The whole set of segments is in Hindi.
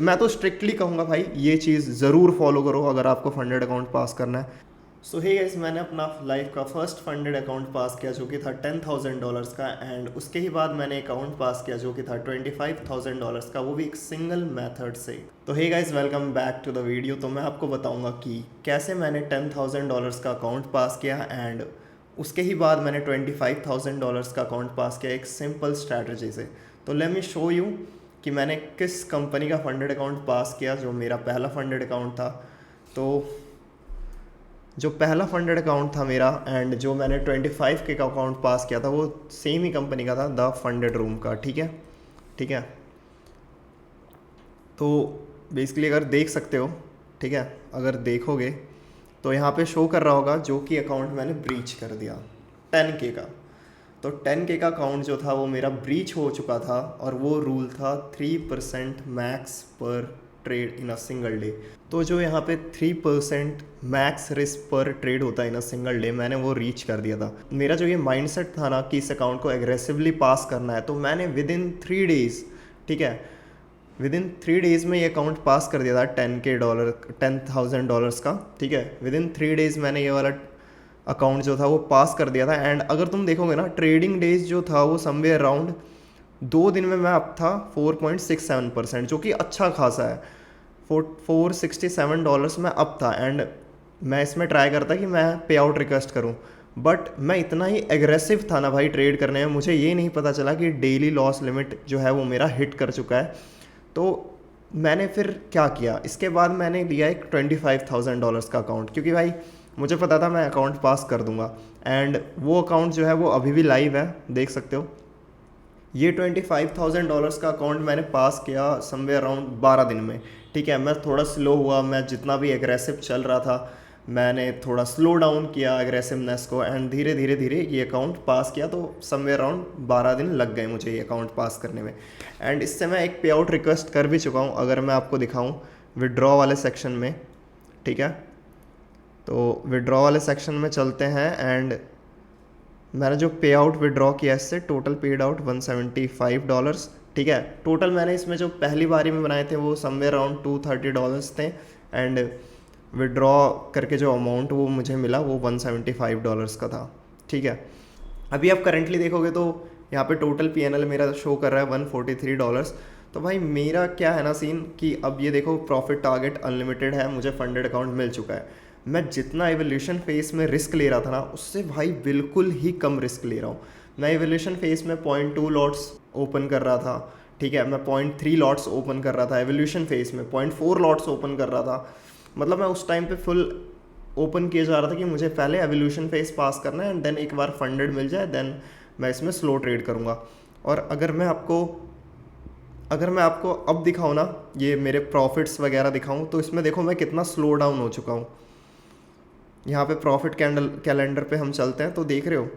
मैं तो स्ट्रिक्टली कहूँगा भाई ये चीज़ ज़रूर फॉलो करो अगर आपको फंडेड अकाउंट पास करना है। सो हे गाइस, मैंने अपना लाइफ का फर्स्ट फंडेड अकाउंट पास किया जो कि था $10,000 का, एंड उसके ही बाद मैंने अकाउंट पास किया जो कि था $25,000 का, वो भी एक सिंगल मेथड से। तो hey guys, welcome back to the video. तो मैं आपको बताऊंगा कि कैसे मैंने $10,000 का अकाउंट पास किया, एंड उसके ही बाद मैंने $25,000 का अकाउंट पास किया एक सिंपल स्ट्रैटेजी से। तो लेट मी शो यू कि मैंने किस कंपनी का फंडेड अकाउंट पास किया जो मेरा पहला फंडेड अकाउंट था। तो जो पहला फंडेड अकाउंट था मेरा एंड जो मैंने 25K का अकाउंट पास किया था वो सेम ही कंपनी का था, द फंडेड रूम का। ठीक है, ठीक है। तो बेसिकली अगर देख सकते हो, ठीक है, अगर देखोगे तो यहाँ पे शो कर रहा होगा जो कि अकाउंट मैंने ब्रीच कर दिया 10K का। तो 10K का अकाउंट जो था वो मेरा ब्रीच हो चुका था, और वो रूल था 3% मैक्स पर trade in a single day. तो जो यहाँ पे 3% मैक्स रिस्क पर ट्रेड होता है इन अ सिंगल डे, मैंने वो रीच कर दिया था। मेरा जो ये माइंडसेट था ना कि इस अकाउंट को एग्रेसिवली पास करना है, तो मैंने विद इन 3 डेज़, ठीक है, विद इन 3 डेज़ में ये अकाउंट पास कर दिया था $10,000 का। ठीक है, विद इन 3 डेज़ मैंने ये वाला अकाउंट जो था वो पास कर दिया था। एंड अगर तुम देखोगे ना, ट्रेडिंग डेज जो था वो समवेयर अराउंड 2 दिन में मैं अप था 4.67%, जो कि अच्छा खासा है। $467 में अप था, एंड मैं इसमें ट्राई करता कि मैं पे आउट रिक्वेस्ट करूं, बट मैं इतना ही एग्रेसिव था ना भाई ट्रेड करने में, मुझे ये नहीं पता चला कि डेली लॉस लिमिट जो है वो मेरा हिट कर चुका है। तो मैंने फिर क्या किया, इसके बाद मैंने लिया एक $25,000 का अकाउंट, क्योंकि भाई मुझे पता था मैं अकाउंट पास कर दूंगा। एंड वो अकाउंट जो है वो अभी भी लाइव है, देख सकते हो। ये $25,000 का अकाउंट मैंने पास किया समवेयर अराउंड 12 दिन में। ठीक है, मैं थोड़ा स्लो हुआ, मैं जितना भी एग्रेसिव चल रहा था मैंने थोड़ा स्लो डाउन किया एग्रेसिवनेस को, एंड धीरे धीरे धीरे ये अकाउंट पास किया। तो समवेयर अराउंड 12 दिन लग गए मुझे ये अकाउंट पास करने में। एंड इससे मैं एक पे आउट रिक्वेस्ट कर भी चुका हूँ, अगर मैं आपको दिखाऊँ विड्रॉ वाले सेक्शन में। ठीक है, तो विड्रॉ वाले सेक्शन में चलते हैं, एंड मैंने जो पे आउट विड्रॉ किया इससे टोटल पेड आउट $175। ठीक है, टोटल मैंने इसमें जो पहली बारी में बनाए थे वो समवेयर अराउंड $230 थे, एंड विड्रॉ करके जो अमाउंट वो मुझे मिला वो $175 का था। ठीक है, अभी आप करेंटली देखोगे तो यहाँ पे टोटल PNL मेरा शो कर रहा है $143। तो भाई मेरा क्या है ना सीन कि अब ये देखो प्रॉफिट टारगेट अनलिमिटेड है, मुझे फंडेड अकाउंट मिल चुका है। मैं जितना एवोल्यूशन फेस में रिस्क ले रहा था ना, उससे भाई बिल्कुल ही कम रिस्क ले रहा हूँ। मैं एवोल्यूशन फेस में 0.2 लॉट्स ओपन कर रहा था। ठीक है, मैं 0.3 लॉट्स ओपन कर रहा था, एवोल्यूशन फेस में 0.4 लॉट्स ओपन कर रहा था। मतलब मैं उस टाइम पे फुल ओपन किया जा रहा था कि मुझे पहले एवोल्यूशन फेस पास करना है, एंड देन एक बार फंडेड मिल जाए देन मैं इसमें स्लो ट्रेड करूँगा। और अगर मैं आपको अब दिखाऊँ ना, ये मेरे प्रॉफिट्स वगैरह दिखाऊँ, तो इसमें देखो मैं कितना स्लो डाउन हो चुका हूँ। यहाँ पे प्रॉफिट कैलेंडर पे हम चलते हैं तो देख रहे हो,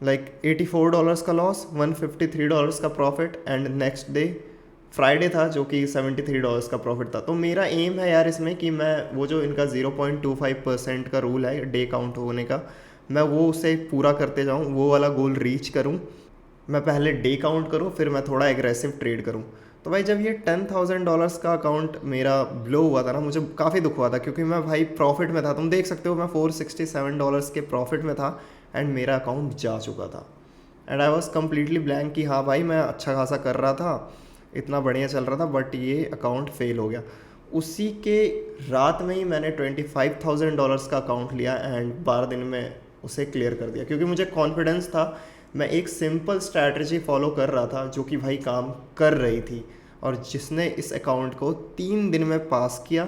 लाइक $84 का लॉस, $153 का profit, and next day Friday था जो कि $73 का प्रॉफिट था। तो मेरा एम है यार इसमें कि मैं वो जो इनका 0.25% का रूल है डे काउंट होने का, मैं वो उसे पूरा करते जाऊँ, वो वाला गोल रीच करूँ। मैं पहले डे काउंट करूँ, फिर मैं थोड़ा एग्रेसिव ट्रेड करूँ। तो भाई जब ये $10,000 का अकाउंट मेरा ब्लो हुआ था ना, मुझे काफ़ी दुख हुआ था, क्योंकि मैं भाई प्रॉफिट में था। तुम देख सकते हो मैं $467 के प्रॉफिट में था, एंड मेरा अकाउंट जा चुका था। And I was completely blank कि हाँ भाई मैं अच्छा खासा कर रहा था, इतना बढ़िया चल रहा था, बट ये अकाउंट फेल हो गया। उसी के रात में ही मैंने $25,000 का अकाउंट लिया, एंड 12 दिन में उसे क्लियर कर दिया, क्योंकि मुझे कॉन्फिडेंस था। मैं एक सिंपल स्ट्रैटेजी फॉलो कर रहा था जो कि भाई काम कर रही थी, और जिसने इस अकाउंट को 3 दिन में पास किया।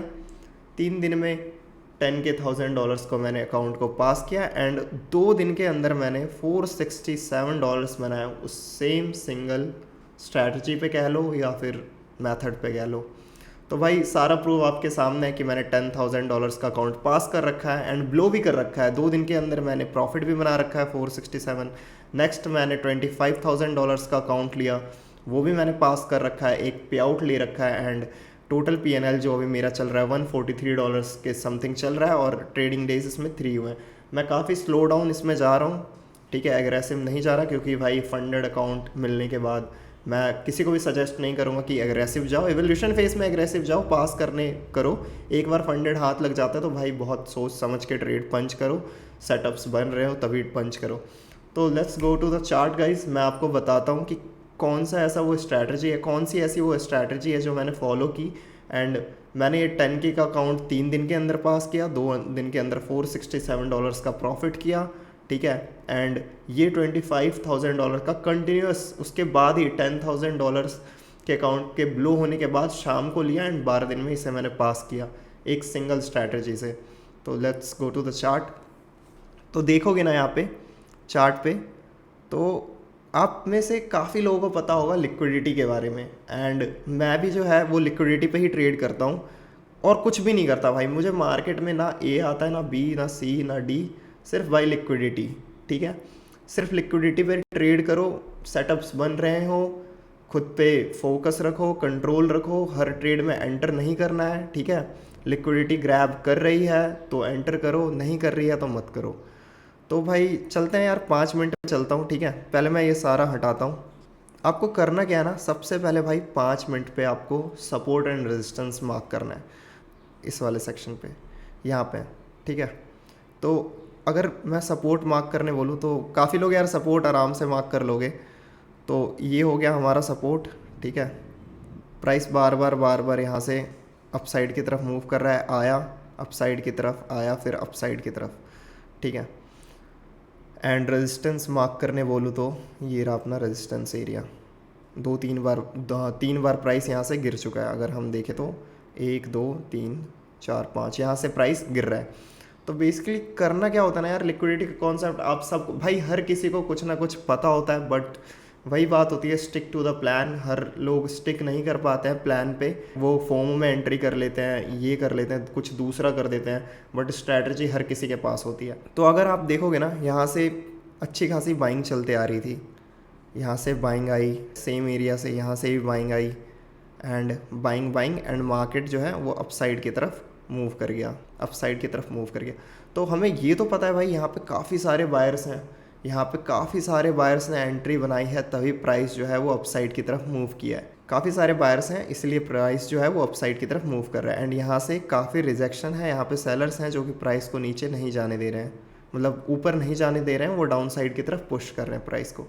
3 दिन में 10,000 को मैंने अकाउंट को पास किया, एंड 2 दिन के अंदर मैंने $467 बनाया उस सेम सिंगल स्ट्रैटेजी पे कह लो या फिर मेथड पे कह लो। तो भाई सारा प्रूफ आपके सामने है कि मैंने $10,000 का अकाउंट पास कर रखा है, एंड ब्लो भी कर रखा है। 2 दिन के अंदर मैंने प्रॉफिट भी बना रखा है 467। नेक्स्ट मैंने $25,000 का अकाउंट लिया, वो भी मैंने पास कर रखा है, एक पे आउट ले रखा है, एंड टोटल PNL जो अभी मेरा चल रहा है $143 के समथिंग चल रहा है, और ट्रेडिंग डेज इसमें 3 हुए हैं। मैं काफ़ी स्लो डाउन इसमें जा रहा हूँ। ठीक है, एग्रेसिव नहीं जा रहा, क्योंकि भाई फंडेड अकाउंट मिलने के बाद मैं किसी को भी सजेस्ट नहीं करूँगा कि एग्रेसिव जाओ, एवोल्यूशन फेज में एग्रेसिव जाओ, पास करने करो। एक बार फंडेड हाथ लग जाता है तो भाई बहुत सोच समझ के ट्रेड पंच करो, सेटअप्स बन रहे हो तभी पंच करो। तो let's go to the chart guys. मैं आपको बताता हूँ कि कौन सा ऐसा वो स्ट्रैटेजी है, कौन सी ऐसी वो स्ट्रैटेजी है जो मैंने फॉलो की एंड मैंने ये 10K का अकाउंट 3 दिन के अंदर पास किया, 2 दिन के अंदर $467 का प्रॉफिट किया, ठीक है। एंड ये $25,000 का कंटिन्यूस, उसके बाद ही $10,000 के अकाउंट के ब्लो होने के बाद शाम को लिया एंड 12 दिन में इसे मैंने पास किया एक सिंगल स्ट्रैटेजी से। तो let's go to the chart. तो देखोगे ना यहाँ पे चार्ट पे, तो आप में से काफ़ी लोगों को पता होगा लिक्विडिटी के बारे में, एंड मैं भी जो है वो लिक्विडिटी पे ही ट्रेड करता हूँ और कुछ भी नहीं करता भाई। मुझे मार्केट में ना ए आता है, ना बी, ना सी, ना डी, सिर्फ भाई लिक्विडिटी, ठीक है। सिर्फ लिक्विडिटी पे ट्रेड करो, सेटअप्स बन रहे हो, खुद पे फोकस रखो, कंट्रोल रखो, हर ट्रेड में एंटर नहीं करना है, ठीक है। लिक्विडिटी ग्रैब कर रही है तो एंटर करो, नहीं कर रही है तो मत करो। तो भाई चलते हैं यार, 5 मिनट में चलता हूँ, ठीक है। पहले मैं ये सारा हटाता हूँ। आपको करना क्या है ना, सबसे पहले भाई 5 मिनट पे आपको सपोर्ट एंड रेजिस्टेंस मार्क करना है इस वाले सेक्शन पे, यहाँ पे, ठीक है। तो अगर मैं सपोर्ट मार्क करने बोलूँ तो काफ़ी लोग यार सपोर्ट आराम से मार्क कर लोगे। तो ये हो गया हमारा सपोर्ट, ठीक है। प्राइस बार बार यहाँ से अपसाइड की तरफ मूव कर रहा है, आया अपसाइड की तरफ, आया फिर अपसाइड की तरफ, ठीक है। एंड रेजिस्टेंस मार्क करने बोलूँ तो ये रहा अपना रेजिस्टेंस एरिया। 3 बार प्राइस यहाँ से गिर चुका है। अगर हम देखें तो 1 2 3 4 5 यहाँ से प्राइस गिर रहा है। तो बेसिकली करना क्या होता है ना यार, लिक्विडिटी का कॉन्सेप्ट आप सबको भाई, हर किसी को कुछ ना कुछ पता होता है, बट वही बात होती है स्टिक टू द प्लान। हर लोग स्टिक नहीं कर पाते हैं प्लान पे, वो फोमो में एंट्री कर लेते हैं, ये कर लेते हैं, कुछ दूसरा कर देते हैं, बट स्ट्रैटेजी हर किसी के पास होती है। तो अगर आप देखोगे ना, यहाँ से अच्छी खासी बाइंग चलते आ रही थी, यहाँ से बाइंग आई, सेम एरिया से यहाँ से भी buying I, and buying and market जो है वो अपसाइड की तरफ मूव कर गया, अपसाइड की तरफ मूव कर गया। तो हमें ये तो पता है भाई यहाँ पे काफ़ी सारे बायर्स हैं, यहाँ पे काफ़ी सारे बायर्स ने एंट्री बनाई है, तभी प्राइस जो है वो अपसाइड की तरफ मूव किया है। काफ़ी सारे बायर्स हैं इसलिए प्राइस जो है वो अपसाइड की तरफ मूव कर रहा है। एंड यहाँ से काफ़ी रिजेक्शन है, यहाँ पे सेलर्स हैं जो कि प्राइस को नीचे नहीं जाने दे रहे हैं, मतलब ऊपर नहीं जाने दे रहे हैं, वो डाउन साइड की तरफ पुश कर रहे हैं प्राइस को।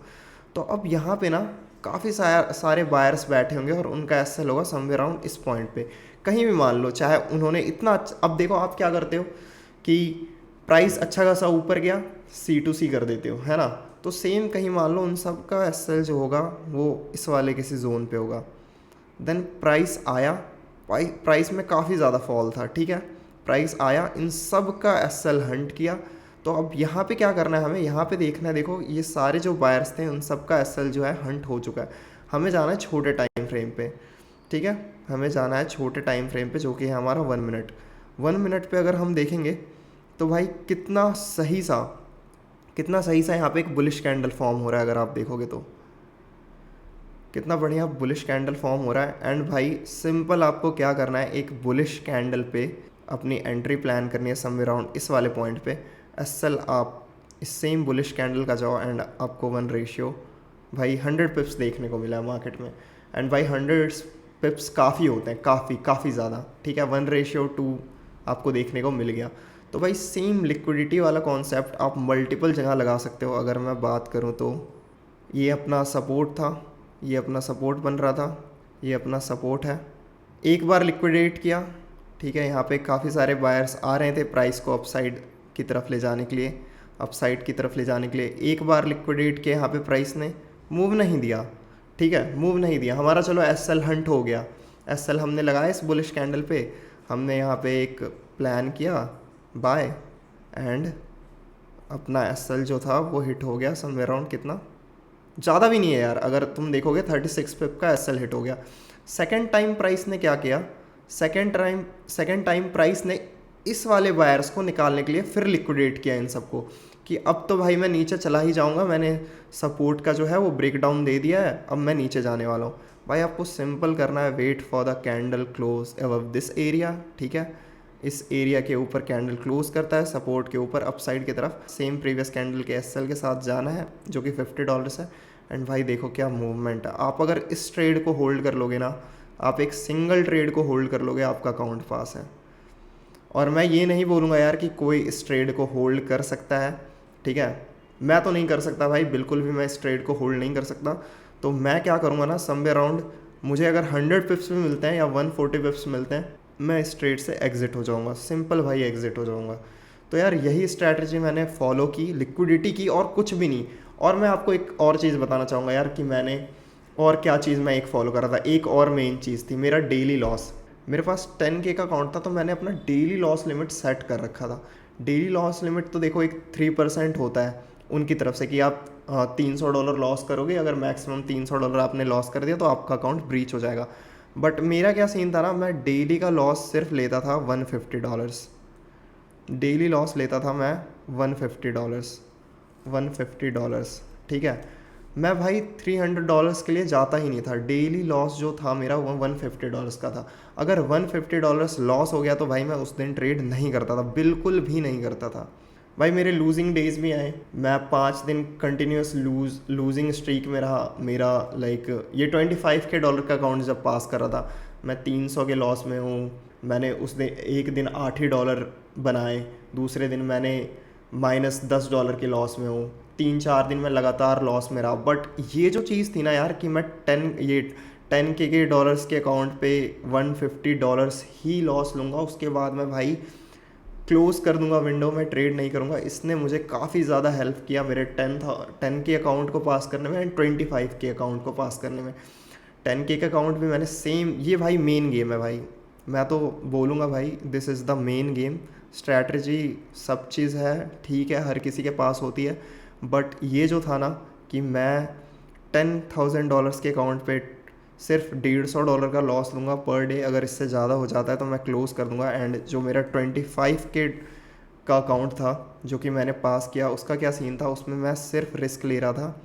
तो अब यहाँ पे ना काफ़ी सारे बायर्स बैठे होंगे और उनका एसएल होगा समवेयर अराउंड इस पॉइंट पे, कहीं भी मान लो, चाहे उन्होंने इतना अब देखो आप क्या करते हो कि प्राइस अच्छा खासा ऊपर गया, C2C कर देते हो, है ना। तो सेम कहीं मान लो उन सब का एसएल जो होगा वो इस वाले किसी जोन पे होगा। देन प्राइस आया, प्राइस में काफ़ी ज़्यादा फॉल था, ठीक है। प्राइस आया, इन सब का एसएल हंट किया। तो अब यहाँ पे क्या करना है हमें, यहाँ पे देखना है, देखो ये सारे जो बायर्स थे उन सब का एसएल जो है हंट हो चुका है। हमें जाना है छोटे टाइम फ्रेम पे, ठीक है। हमें जाना है छोटे टाइम फ्रेम पे जो कि है हमारा 1 मिनट। 1 मिनट पे अगर हम देखेंगे तो भाई कितना सही सा यहाँ पे एक बुलिश कैंडल फॉर्म हो रहा है। अगर आप देखोगे तो कितना बढ़िया बुलिश कैंडल फॉर्म हो रहा है। एंड भाई सिंपल आपको क्या करना है, एक बुलिश कैंडल पे अपनी एंट्री प्लान करनी है समवेयर अराउंड इस वाले पॉइंट पे। एसएल आप इस सेम बुलिश कैंडल का जाओ एंड आपको 1 रेशियो भाई 100 पिप्स देखने को मिला है मार्केट में। एंड भाई 100 पिप्स काफ़ी होते हैं, काफ़ी ज़्यादा, ठीक है। 1:2 आपको देखने को मिल गया। तो भाई सेम लिक्विडिटी वाला कॉन्सेप्ट आप मल्टीपल जगह लगा सकते हो। अगर मैं बात करूँ तो ये अपना सपोर्ट था, ये अपना सपोर्ट बन रहा था, ये अपना सपोर्ट है। एक बार लिक्विडेट किया, ठीक है। यहाँ पे काफ़ी सारे बायर्स आ रहे थे प्राइस को अपसाइड की तरफ ले जाने के लिए, अपसाइड की तरफ ले जाने के लिए। एक बार लिक्विडेट किया, यहाँ पे प्राइस ने मूव नहीं दिया, ठीक है, मूव नहीं दिया हमारा। चलो एसएल हंट हो गया, एसएल हमने लगाया इस बुलिश कैंडल पे, हमने यहाँ पे एक प्लान किया बाय, एंड अपना एसएल जो था वो हिट हो गया समवेयर अराउंड, कितना ज़्यादा भी नहीं है यार, अगर तुम देखोगे 36 पिप का एसएल हिट हो गया। सेकेंड टाइम प्राइस ने क्या किया, सेकेंड टाइम प्राइस ने इस वाले बायर्स को निकालने के लिए फिर लिक्विडेट किया इन सबको कि अब तो भाई मैं नीचे चला ही जाऊंगा, मैंने सपोर्ट का जो है वो ब्रेक डाउन दे दिया है, अब मैं नीचे जाने वाला हूँ। भाई आपको सिंपल करना है, wait for the candle close above this area, ठीक है। इस एरिया के ऊपर कैंडल क्लोज करता है, सपोर्ट के ऊपर अपसाइड की तरफ सेम प्रीवियस कैंडल के एसएल के साथ जाना है जो कि $50 है। एंड भाई देखो क्या मूवमेंट है। आप अगर इस ट्रेड को होल्ड कर लोगे ना, आप एक सिंगल ट्रेड को होल्ड कर लोगे, आपका अकाउंट पास है। और मैं ये नहीं बोलूँगा यार कि कोई इस ट्रेड को होल्ड कर सकता है, ठीक है, मैं तो नहीं कर सकता भाई, बिल्कुल भी मैं इस ट्रेड को होल्ड नहीं कर सकता। तो मैं क्या करूँगा ना, समवे अराउंड मुझे अगर 100 पिप्स भी मिलते हैं या 140 पिप्स मिलते हैं, मैं इस ट्रेड से एग्जिट हो जाऊँगा, सिंपल भाई एग्जिट हो जाऊँगा। तो यार यही स्ट्रैटेजी मैंने फॉलो की, लिक्विडिटी की और कुछ भी नहीं। और मैं आपको एक और चीज़ बताना चाहूँगा यार कि मैंने और क्या चीज़ मैं एक फॉलो कर रहा था, एक और मेन चीज़ थी मेरा डेली लॉस। मेरे पास 10K का अकाउंट था, तो मैंने अपना डेली लॉस लिमिट सेट कर रखा था। डेली लॉस लिमिट तो देखो एक 3% होता है उनकी तरफ से कि आप $300 लॉस करोगे, अगर मैक्सिमम $300 आपने लॉस कर दिया तो आपका अकाउंट ब्रीच हो जाएगा। बट मेरा क्या सीन था ना, मैं डेली का लॉस सिर्फ लेता था $150। डेली लॉस लेता था मैं $150, $150, ठीक है। मैं भाई $300 के लिए जाता ही नहीं था। डेली लॉस जो था मेरा वो $150 का था। अगर $150 लॉस हो गया तो भाई मैं उस दिन ट्रेड नहीं करता था, बिल्कुल भी नहीं करता था। भाई मेरे लूजिंग डेज भी आए, मैं 5 दिन कंटिन्यूस लूजिंग स्ट्रीक में रहा। मेरा लाइक ये $25K का अकाउंट जब पास कर रहा था, मैं 300 के लॉस में हूँ। मैंने उस दिन एक दिन $8 बनाए, दूसरे दिन मैंने -$10 के लॉस में हूँ, 3-4 दिन में लगातार लॉस में रहा। बट ये जो चीज़ थी ना यार कि मैं 10K के डॉलर्स के अकाउंट पे $150 ही लॉस लूँगा, उसके बाद मैं भाई क्लोज कर दूंगा विंडो में, ट्रेड नहीं करूँगा, इसने मुझे काफ़ी ज़्यादा हेल्प किया मेरे 10K अकाउंट को पास करने में एंड 25K अकाउंट को पास करने में। 10K का अकाउंट भी मैंने सेम, ये भाई मेन गेम है भाई, मैं तो बोलूँगा भाई this is the main game. Strategy सब चीज़ है, ठीक है, हर किसी के पास होती है, बट ये जो था ना कि मैं $10,000 के अकाउंट पे सिर्फ $150 का लॉस लूँगा पर डे, अगर इससे ज़्यादा हो जाता है तो मैं क्लोज़ कर दूँगा। एंड जो मेरा 25K का अकाउंट था जो कि मैंने पास किया, उसका क्या सीन था, उसमें मैं सिर्फ रिस्क ले रहा था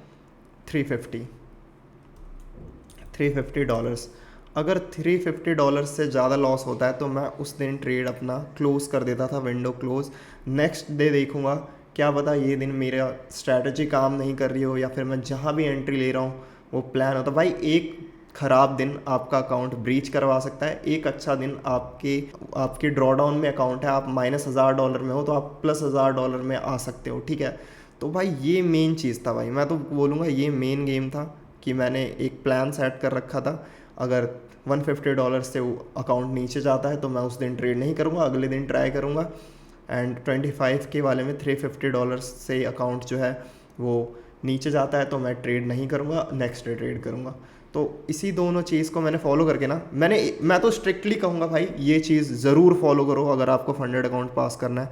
$350। अगर $350 से ज़्यादा लॉस होता है तो मैं उस दिन ट्रेड अपना क्लोज़ कर देता था, विंडो क्लोज़। नेक्स्ट डे देखूँगा, क्या पता ये दिन मेरा स्ट्रैटेजी काम नहीं कर रही हो या फिर मैं जहाँ भी एंट्री ले रहा हूँ वो प्लान होता। भाई एक ख़राब दिन आपका अकाउंट ब्रीच करवा सकता है, एक अच्छा दिन आपके ड्रॉडाउन में अकाउंट है, आप -$1000 में हो तो आप +$1000 में आ सकते हो, ठीक है। तो भाई ये मेन चीज़ था भाई, मैं तो बोलूँगा ये मेन गेम था कि मैंने एक प्लान सेट कर रखा था। अगर $150 से अकाउंट नीचे जाता है तो मैं उस दिन ट्रेड नहीं करूँगा, अगले दिन ट्राई करूँगा। एंड 25K वाले में $350 से अकाउंट जो है वो नीचे जाता है तो मैं ट्रेड नहीं करूँगा, नेक्स्ट डे ट्रेड करूँगा। तो इसी दोनों चीज़ को मैंने फॉलो करके ना, मैं तो स्ट्रिक्टली कहूँगा भाई ये चीज़ ज़रूर फॉलो करो, अगर आपको फंडेड अकाउंट पास करना है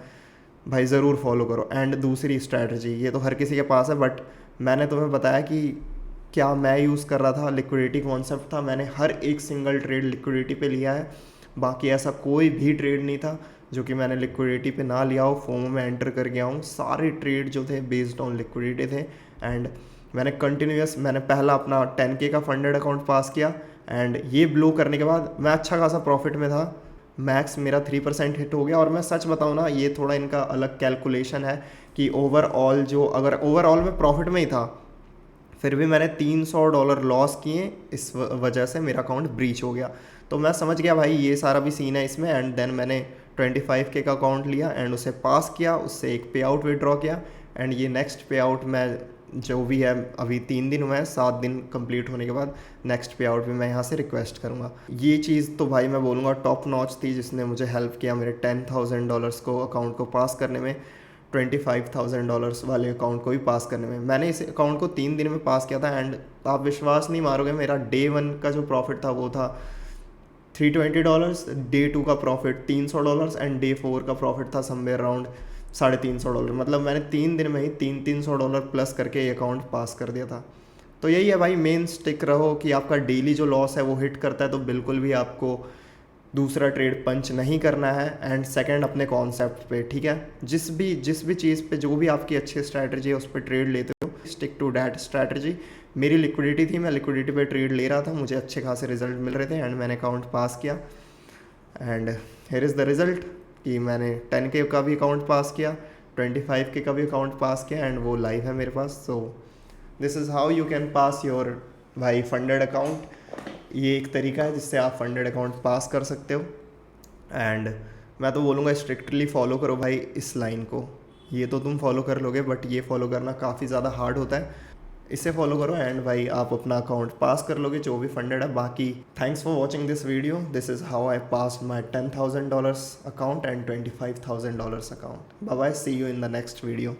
भाई ज़रूर फॉलो करो। एंड दूसरी स्ट्रैटेजी, ये तो हर किसी के पास है, बट मैंने तुम्हें बताया कि क्या मैं यूज़ कर रहा था, लिक्विडिटी कॉन्सेप्ट था, मैंने हर एक सिंगल ट्रेड लिक्विडिटी पे लिया है। बाकी ऐसा कोई भी ट्रेड नहीं था जो कि मैंने लिक्विडिटी पे ना लिया हो, फोमो में एंटर कर गया हूँ। सारे ट्रेड जो थे बेस्ड ऑन लिक्विडिटी थे। एंड मैंने पहला अपना 10K का फंडेड अकाउंट पास किया एंड ये ब्लो करने के बाद मैं अच्छा खासा प्रॉफिट में था। मैक्स मेरा 3% हिट हो गया। और मैं सच बताऊँ ना, ये थोड़ा इनका अलग कैलकुलेशन है कि ओवरऑल जो, अगर ओवरऑल में प्रॉफिट में ही था फिर भी मैंने $300 लॉस किए, इस वजह से मेरा अकाउंट ब्रीच हो गया। तो मैं समझ गया भाई ये सारा भी सीन है इसमें। एंड देन मैंने 25K का अकाउंट लिया एंड उसे पास किया, उससे एक पे आउट विड्रॉ किया। एंड ये नेक्स्ट पे आउट मैं जो भी है, अभी 3 दिन हुए हैं, 7 दिन कंप्लीट होने के बाद नेक्स्ट पे आउट भी मैं यहाँ से रिक्वेस्ट करूँगा। ये चीज़ तो भाई मैं बोलूँगा टॉप नॉच थी, जिसने मुझे हेल्प किया मेरे $10,000 को अकाउंट को पास करने में, $25,000 वाले अकाउंट को भी पास करने में। मैंने इस अकाउंट को 3 दिन में पास किया था। एंड आप विश्वास नहीं मारोगे, मेरा डे 1 का जो प्रॉफिट था वो था $320, डे 2 का प्रॉफिट $300 एंड डे 4 का प्रॉफिट था समवेयर अराउंड $350। मतलब मैंने 3 दिन में ही $300 प्लस करके ये अकाउंट पास कर दिया था। तो यही है भाई, मेन स्टिक रहो कि आपका डेली जो लॉस है वो हिट करता है तो बिल्कुल भी आपको दूसरा ट्रेड पंच नहीं करना है। एंड सेकंड अपने कॉन्सेप्ट पे, ठीक है, जिस भी चीज़ पे जो भी आपकी अच्छी स्ट्रैटेजी है उस पर ट्रेड लेते हो, स्टिक टू डैट स्ट्रैटेजी। मेरी लिक्विडिटी थी, मैं लिक्विडिटी पे ट्रेड ले रहा था, मुझे अच्छे खासे रिजल्ट मिल रहे थे एंड मैंने अकाउंट पास किया। And here is the result कि मैंने 10K का भी अकाउंट पास किया, 25K का भी अकाउंट पास किया एंड वो लाइव है मेरे पास। So this is how you can pass your भाई फंडेड अकाउंट। ये एक तरीका है जिससे आप फंडेड अकाउंट पास कर सकते हो। एंड मैं तो बोलूँगा स्ट्रिक्टली फॉलो करो भाई इस लाइन को। ये तो तुम फॉलो कर लोगे, बट ये फॉलो करना काफ़ी ज़्यादा हार्ड होता है। इसे फॉलो करो एंड भाई आप अपना अकाउंट पास कर लोगे जो भी फंडेड है। बाकी thanks for watching this video. This is how I pass my $10,000 account and $25,000 account. Bye bye, see you in the next video.